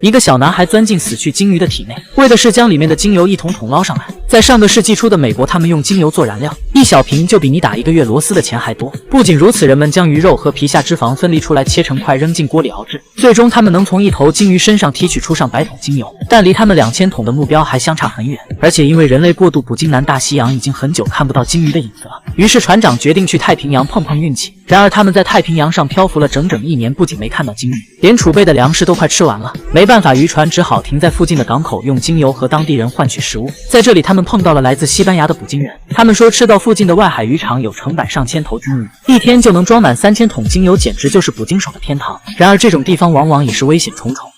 一个小男孩钻进死去鲸鱼的体内，为的是将里面的精油一桶桶捞上来。在上个世纪初的美国，他们用精油做燃料，一小瓶就比你打1个月螺丝的钱还多。不仅如此，人们将鱼肉和皮下脂肪分离出来，切成块扔进锅里熬制，最终他们能从一头鲸鱼身上提取出上100桶精油，但离他们2000桶的目标还相差很远。而且因为人类过度捕鲸，南大西洋已经很久看不到鲸鱼的影子了。于是船长决定去太平洋碰碰运气。然而他们在太平洋上漂浮了整整1年，不仅没看到鲸鱼，连储备的粮食都快吃完了。没办法，渔船只好停在附近的港口，用精油和当地人换取食物。在这里，他们碰到了来自西班牙的捕鲸人，他们说吃到附近的外海渔场有成百上千头鲸鱼，一天就能装满3000桶精油，简直就是捕鲸手的天堂。然而这种地方往往也是危险重重。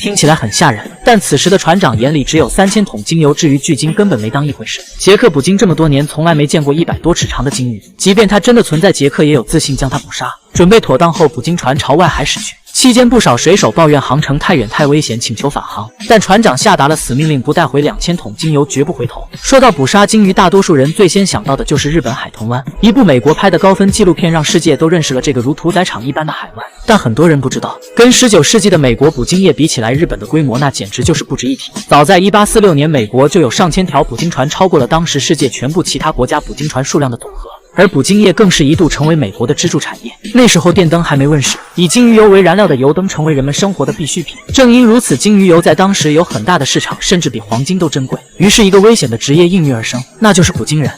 听起来很吓人，但此时的船长眼里只有3000桶精油，至于巨鲸根本没当一回事。杰克捕鲸这么多年，从来没见过100多尺长的鲸鱼，即便它真的存在，杰克也有自信将它捕杀。准备妥当后，捕鲸船朝外海驶去。期间，不少水手抱怨航程太远太危险，请求返航，但船长下达了死命令，不带回2000桶精油绝不回头。说到捕杀鲸鱼，大多数人最先想到的就是日本海豚湾。一部美国拍的高分纪录片让世界都认识了这个如屠宰场一般的海湾。但很多人不知道，跟19世纪的美国捕鲸业比起来，日本的规模那简直就是不值一提。早在1846年，美国就有上千条捕鲸船，超过了当时世界全部其他国家捕鲸船数量的总和。而捕鲸业更是一度成为美国的支柱产业。那时候电灯还没问世，以鲸鱼油为燃料的油灯成为人们生活的必需品。正因如此，鲸鱼油在当时有很大的市场，甚至比黄金都珍贵。于是，一个危险的职业应运而生，那就是捕鲸人。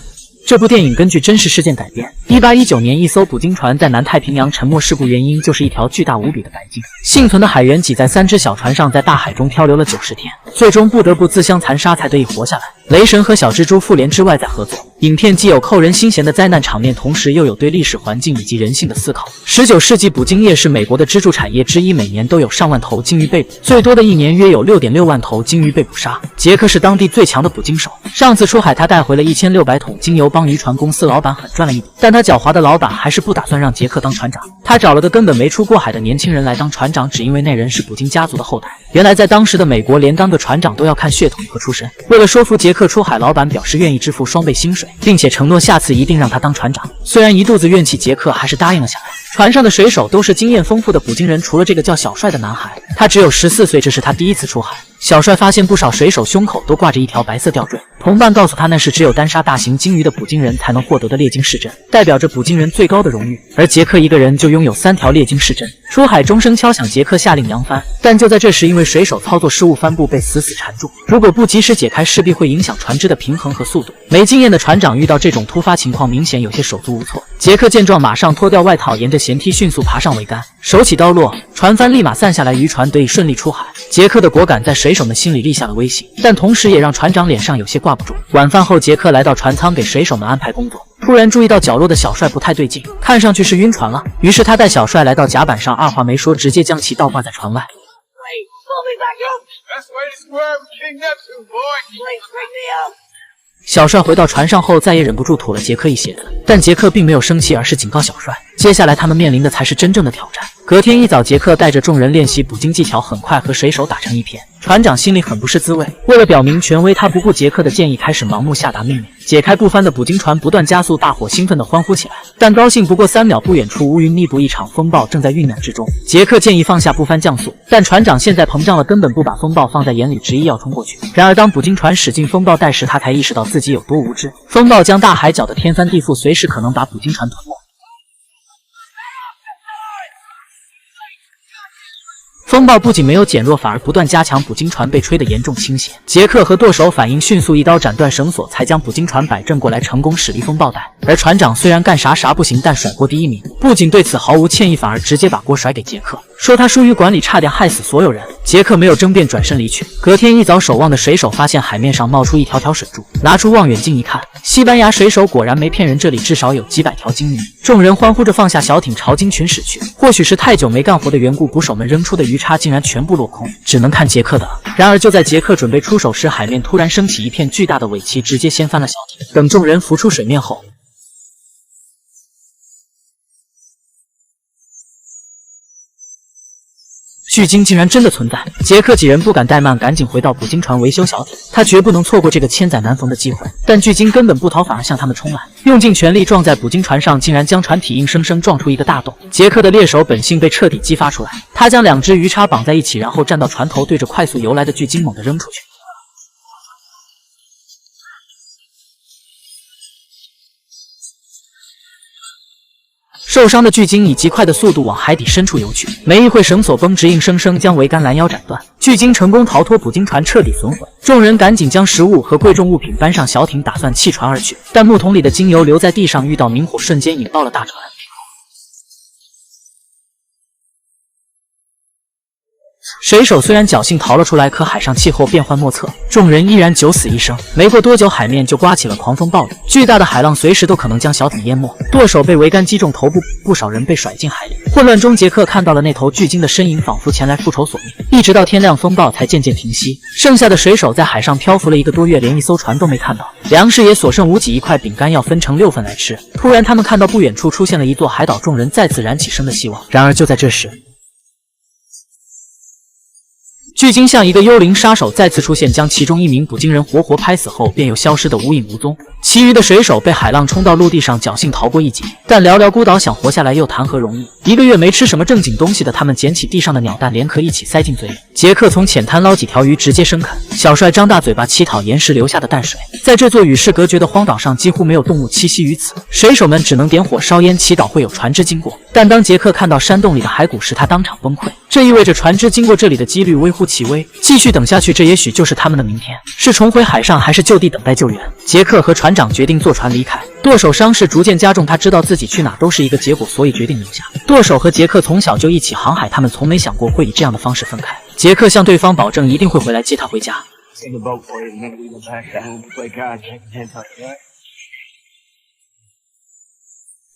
这部电影根据真实事件改编。1819年，一艘捕鲸船在南太平洋沉没，事故原因就是一条巨大无比的白鲸。幸存的海员挤在3只小船上，在大海中漂流了90天，最终不得不自相残杀才得以活下来。雷神和小蜘蛛复联之外再合作。影片既有扣人心弦的灾难场面，同时又有对历史环境以及人性的思考。19世纪捕鲸业是美国的支柱产业之一，每年都有上万头鲸鱼被捕，最多的一年约有6.6万头鲸鱼被捕杀。杰克是当地最强的捕鲸手，上次出海他带回了1600桶精油，帮渔船公司老板狠赚了一笔。但他狡猾的老板还是不打算让杰克当船长，他找了个根本没出过海的年轻人来当船长，只因为那人是捕鲸家族的后代。原来在当时的美国，连当个船长都要看血统和出身。为了说服杰克出海，老板表示愿意支付双倍薪水，并且承诺下次一定让他当船长。虽然一肚子怨气，杰克还是答应了下来。船上的水手都是经验丰富的捕鲸人，除了这个叫小帅的男孩，他只有14岁，这是他第一次出海。小帅发现不少水手胸口都挂着一条白色吊坠，同伴告诉他那是只有单杀大型鲸鱼的捕鲸人才能获得的猎鲸市镇，代表着捕鲸人最高的荣誉。而杰克一个人就拥有3条猎鲸市镇。出海钟声敲响，杰克下令扬帆，但就在这时，因为水手操作失误，帆布被死死缠住，如果不及时解开，势必会影响船只的平衡和速度。没经验的船长遇到这种突发情况，明显有些手足无措。杰克见状，马上脱掉外套，沿着舷梯迅速爬上桅杆，手起刀落，船帆立马散下来，渔船得以顺利出海。杰克的果敢在水手们心里立下了威信，但同时也让船长脸上有些挂不住。晚饭后，杰克来到船舱给水手们安排工作，突然注意到角落的小帅不太对劲，看上去是晕船了。于是他带小帅来到甲板上，二话没说，直接将其倒挂在船外。小帅回到船上后，再也忍不住吐了杰克一鞋子，但杰克并没有生气，而是警告小帅，接下来他们面临的才是真正的挑战。隔天一早，杰克带着众人练习捕鲸技巧，很快和水手打成一片。船长心里很不是滋味，为了表明权威，他不顾杰克的建议，开始盲目下达命令。解开不翻的捕鲸船不断加速，大伙兴奋地欢呼起来。但高兴不过3秒，不远处乌云密布，一场风暴正在酝酿之中。杰克建议放下不翻降速，但船长现在膨胀了，根本不把风暴放在眼里，执意要冲过去。然而当捕鲸船驶进风暴带时，他才意识到自己有多无知。风暴将大海搅得天翻地覆，随时可能把捕鲸船吞没。风暴不仅没有减弱，反而不断加强，捕鲸船被吹得严重倾斜。杰克和舵手反应迅速，一刀斩断绳索，才将捕鲸船摆正过来，成功驶离风暴带。而船长虽然干啥不行，但甩锅第一名，不仅对此毫无歉意，反而直接把锅甩给杰克，说他疏于管理，差点害死所有人。杰克没有争辩，转身离去。隔天一早，守望的水手发现海面上冒出一条条水柱，拿出望远镜一看，西班牙水手果然没骗人，这里至少有几百条鲸鱼。众人欢呼着放下小艇，朝鲸群驶去。或许是太久没干活的缘故，捕手们扔出的鱼叉竟然全部落空，只能看杰克的了。然而就在杰克准备出手时，海面突然升起一片巨大的尾鳍，直接掀翻了小艇。等众人浮出水面后，巨鲸竟然真的存在！杰克几人不敢怠慢，赶紧回到捕鲸船维修小艇。他绝不能错过这个千载难逢的机会。但巨鲸根本不逃，反而向他们冲来，用尽全力撞在捕鲸船上，竟然将船体硬生生撞出一个大洞。杰克的猎手本性被彻底激发出来，他将2只鱼叉绑在一起，然后站到船头，对着快速游来的巨鲸猛地扔出去。受伤的巨鲸以极快的速度往海底深处游去，没一会绳索绷直，硬生生将桅杆拦腰斩断。巨鲸成功逃脱，捕鲸船彻底损毁。众人赶紧将食物和贵重物品搬上小艇，打算弃船而去。但木桶里的精油留在地上，遇到明火，瞬间引爆了大船。水手虽然侥幸逃了出来，可海上气候变幻莫测，众人依然九死一生。没过多久，海面就刮起了狂风暴雨，巨大的海浪随时都可能将小艇淹没。舵手被桅杆击中头部，不少人被甩进海里。混乱中，杰克看到了那头巨鲸的身影，仿佛前来复仇索命。一直到天亮，风暴才渐渐停息。剩下的水手在海上漂浮了1个多月，连一艘船都没看到，粮食也所剩无几，一块饼干要分成6份来吃。突然，他们看到不远处出现了一座海岛，众人再次燃起生的希望。然而就在这时，巨鲸像一个幽灵杀手再次出现，将其中1名捕鲸人活活拍死后，便又消失得无影无踪。其余的水手被海浪冲到陆地上，侥幸逃过一劫，但寥寥孤岛想活下来又谈何容易？1个月没吃什么正经东西的他们，捡起地上的鸟蛋连壳一起塞进嘴里。杰克从浅滩捞几条鱼直接生啃，小帅张大嘴巴乞讨岩石留下的淡水。在这座与世隔绝的荒岛上，几乎没有动物栖息于此，水手们只能点火烧烟，祈祷会有船只经过。但当杰克看到山洞里的骸骨时，他当场崩溃。这意味着船只经过这里的几率微乎其微，继续等下去，这也许就是他们的明天。是重回海上，还是就地等待救援？杰克和船长决定坐船离开。舵手伤势逐渐加重，他知道自己去哪都是一个结果，所以决定留下。舵手和杰克从小就一起航海，他们从没想过会以这样的方式分开。杰克向对方保证一定会回来接他回家。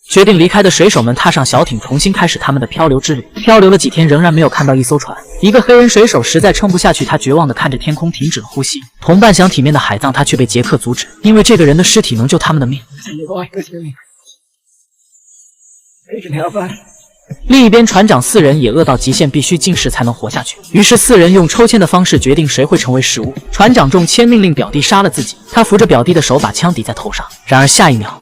决定离开的水手们踏上小艇，重新开始他们的漂流之旅。漂流了几天，仍然没有看到一艘船。一个黑人水手实在撑不下去，他绝望地看着天空，停止了呼吸。同伴想体面的海葬他，却被杰克阻止，因为这个人的尸体能救他们的命。另一边，船长4人也饿到极限，必须进食才能活下去。于是4人用抽签的方式决定谁会成为食物。船长中签命令表弟杀了自己，他扶着表弟的手，把枪抵在头上。然而下一秒，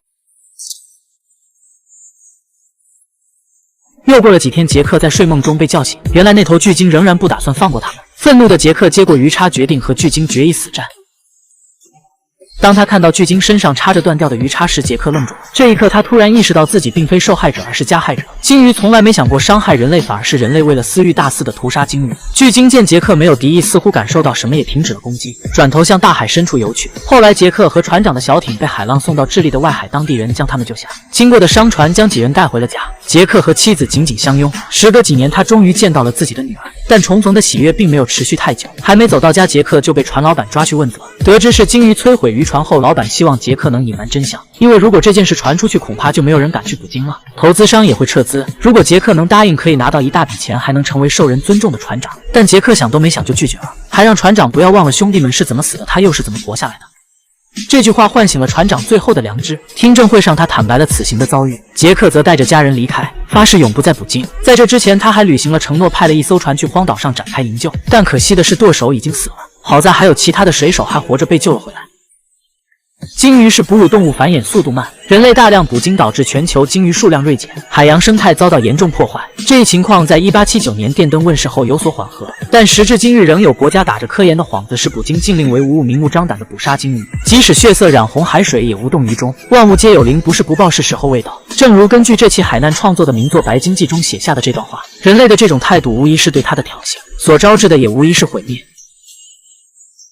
又过了几天，杰克在睡梦中被叫醒，原来那头巨鲸仍然不打算放过他们。愤怒的杰克接过鱼叉，决定和巨鲸决一死战。当他看到巨鲸身上插着断掉的鱼叉时，杰克愣住了。这一刻，他突然意识到自己并非受害者，而是加害者。鲸鱼从来没想过伤害人类，反而是人类为了私欲大肆的屠杀鲸鱼。巨鲸见杰克没有敌意，似乎感受到什么，也停止了攻击，转头向大海深处游去。后来，杰克和船长的小艇被海浪送到智利的外海，当地人将他们救下。经过的商船将几人带回了家。杰克和妻子紧紧相拥。时隔几年，他终于见到了自己的女儿，但重逢的喜悦并没有持续太久。还没走到家，杰克就被船老板抓去问责。得知是鲸鱼摧毁渔船后，老板希望杰克能隐瞒真相，因为如果这件事传出去，恐怕就没有人敢去捕鲸了，投资商也会撤资。如果杰克能答应，可以拿到一大笔钱，还能成为受人尊重的船长。但杰克想都没想就拒绝了，还让船长不要忘了兄弟们是怎么死的，他又是怎么活下来的。这句话唤醒了船长最后的良知。听证会上，他坦白了此行的遭遇，杰克则带着家人离开，发誓永不再捕鲸。在这之前，他还履行了承诺，派了一艘船去荒岛上展开营救。但可惜的是，舵手已经死了，好在还有其他的水手还活着，被救了回来。鲸鱼是哺乳动物，繁衍速度慢，人类大量捕鲸导致全球鲸鱼数量锐减，海洋生态遭到严重破坏。这一情况在1879年电灯问世后有所缓和，但时至今日，仍有国家打着科研的幌子，使捕鲸禁令为无物，明目张胆的捕杀鲸鱼，即使血色染红海水也无动于衷。万物皆有灵，不是不报，是时候未到。正如根据这起海难创作的名作《白鲸记》中写下的这段话，人类的这种态度无疑是对他的挑衅，所招致的也无疑是毁灭。